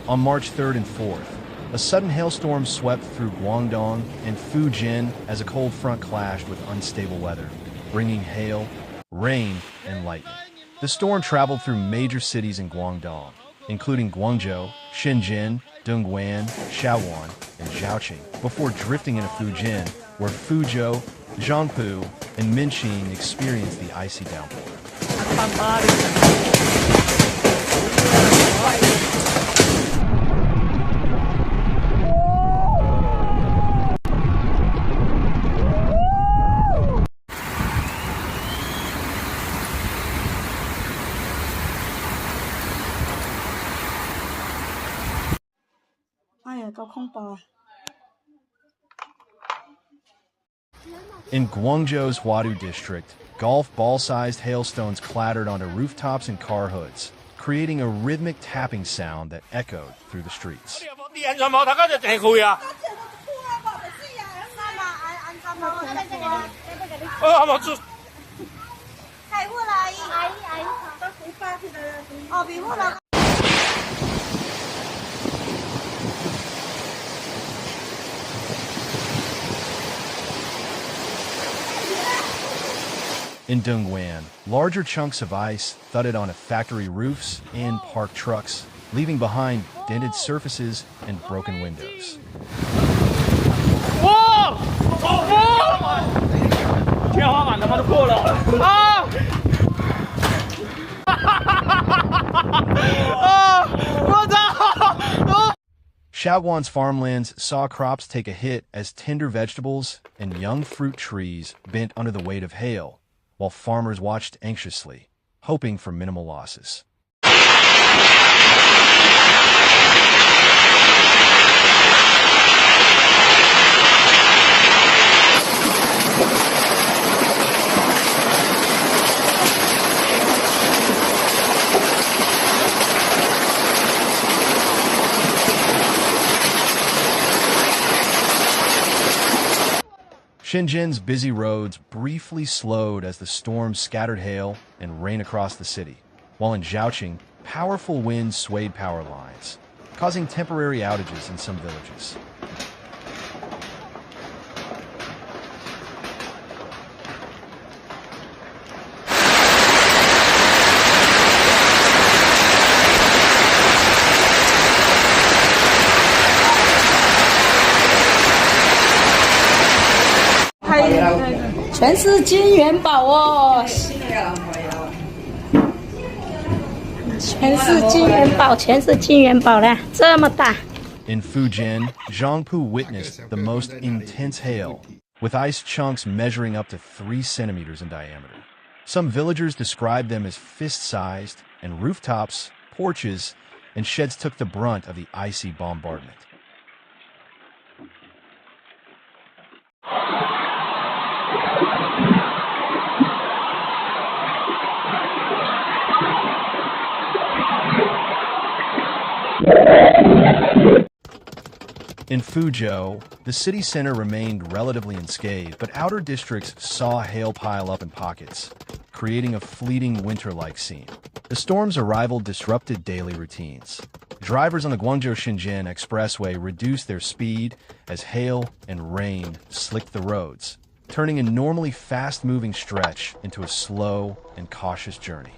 On March 3rd and 4th, a sudden hailstorm swept through Guangdong and Fujian as a cold front clashed with unstable weather, bringing hail, rain, and lightning. The storm traveled through major cities in Guangdong, including Guangzhou, Shenzhen, Dongguan, Shaoguan, and Zhaoqing, before drifting into Fujian, where Fuzhou, Zhangpu, and Minqing experienced the icy downpour. In Guangzhou's Huadu district, golf ball-sized hailstones clattered onto rooftops and car hoods, creating a rhythmic tapping sound that echoed through the streets. In Dongguan, larger chunks of ice thudded onto factory roofs and parked trucks, leaving behind dented surfaces and broken windows. Shaoguan's farmlands saw crops take a hit as tender vegetables and young fruit trees bent under the weight of hail, while farmers watched anxiously, hoping for minimal losses. Shenzhen's busy roads briefly slowed as the storm scattered hail and rain across the city, while in Zhaoqing, powerful winds swayed power lines, causing temporary outages in some villages. In Fujian, Zhangpu witnessed the most intense hail, with ice chunks measuring up to 3 centimeters in diameter. Some villagers described them as fist-sized, and rooftops, porches, and sheds took the brunt of the icy bombardment. In Fuzhou, the city center remained relatively unscathed, but outer districts saw hail pile up in pockets, creating a fleeting winter-like scene. The storm's arrival disrupted daily routines. Drivers on the Guangzhou-Shenzhen expressway reduced their speed as hail and rain slicked the roads, turning a normally fast-moving stretch into a slow and cautious journey.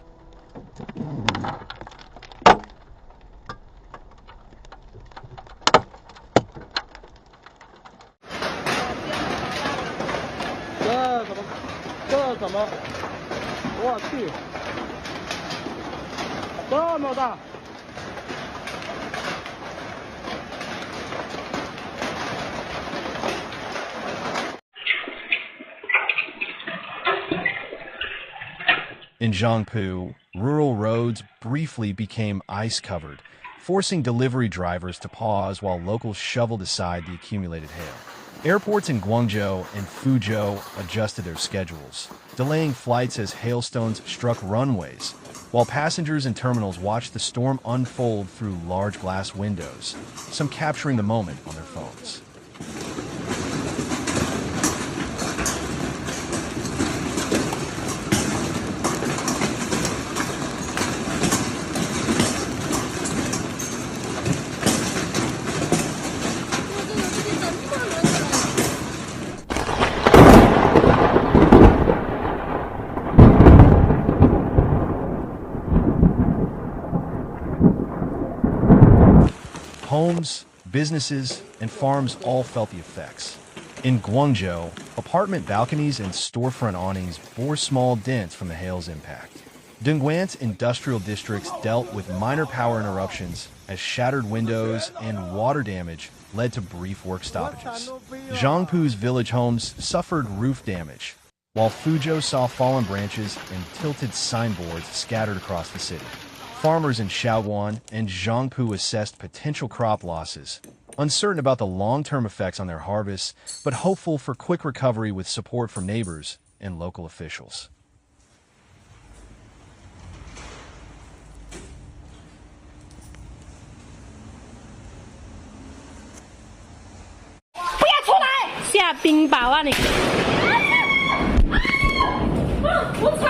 In Zhangpu, rural roads briefly became ice-covered, forcing delivery drivers to pause while locals shoveled aside the accumulated hail. Airports in Guangzhou and Fuzhou adjusted their schedules, delaying flights as hailstones struck runways, while passengers in terminals watched the storm unfold through large glass windows, some capturing the moment on their phones. Homes, businesses, and farms all felt the effects. In Guangzhou, apartment balconies and storefront awnings bore small dents from the hail's impact. Dongguan's industrial districts dealt with minor power interruptions as shattered windows and water damage led to brief work stoppages. Zhangpu's village homes suffered roof damage, while Fuzhou saw fallen branches and tilted signboards scattered across the city. Farmers in Shaoguan and Zhangpu assessed potential crop losses, uncertain about the long-term effects on their harvests, but hopeful for quick recovery with support from neighbors and local officials. 下冰雹啊你！我操！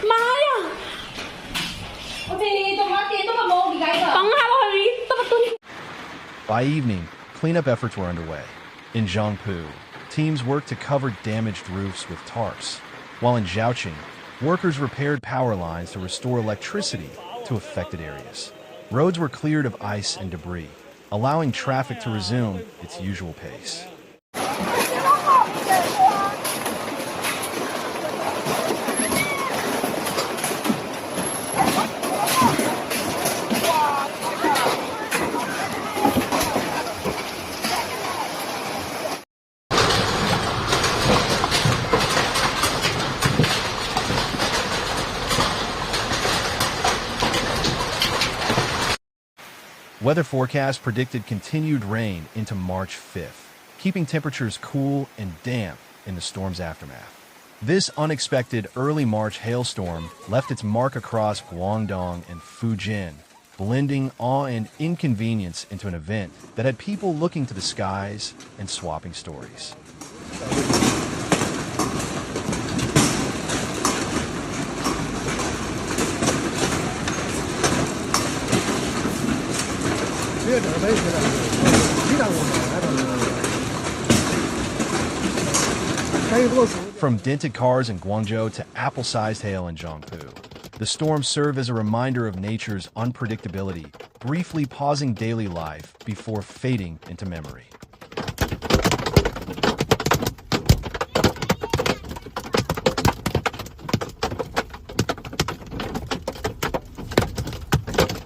媽呀！我哋動畫店都冇冇理解㗎。等下落去得唔得？ By evening, cleanup efforts were underway. In Zhangpu, teams worked to cover damaged roofs with tarps, while in Zhaoqing, workers repaired power lines to restore electricity to affected areas. Roads were cleared of ice and debris, allowing traffic to resume its usual pace. Weather forecasts predicted continued rain into March 5th, keeping temperatures cool and damp in the storm's aftermath. This unexpected early March hailstorm left its mark across Guangdong and Fujian, blending awe and inconvenience into an event that had people looking to the skies and swapping stories. From dented cars in Guangzhou to apple-sized hail in Zhangpu, the storms serve as a reminder of nature's unpredictability, briefly pausing daily life before fading into memory.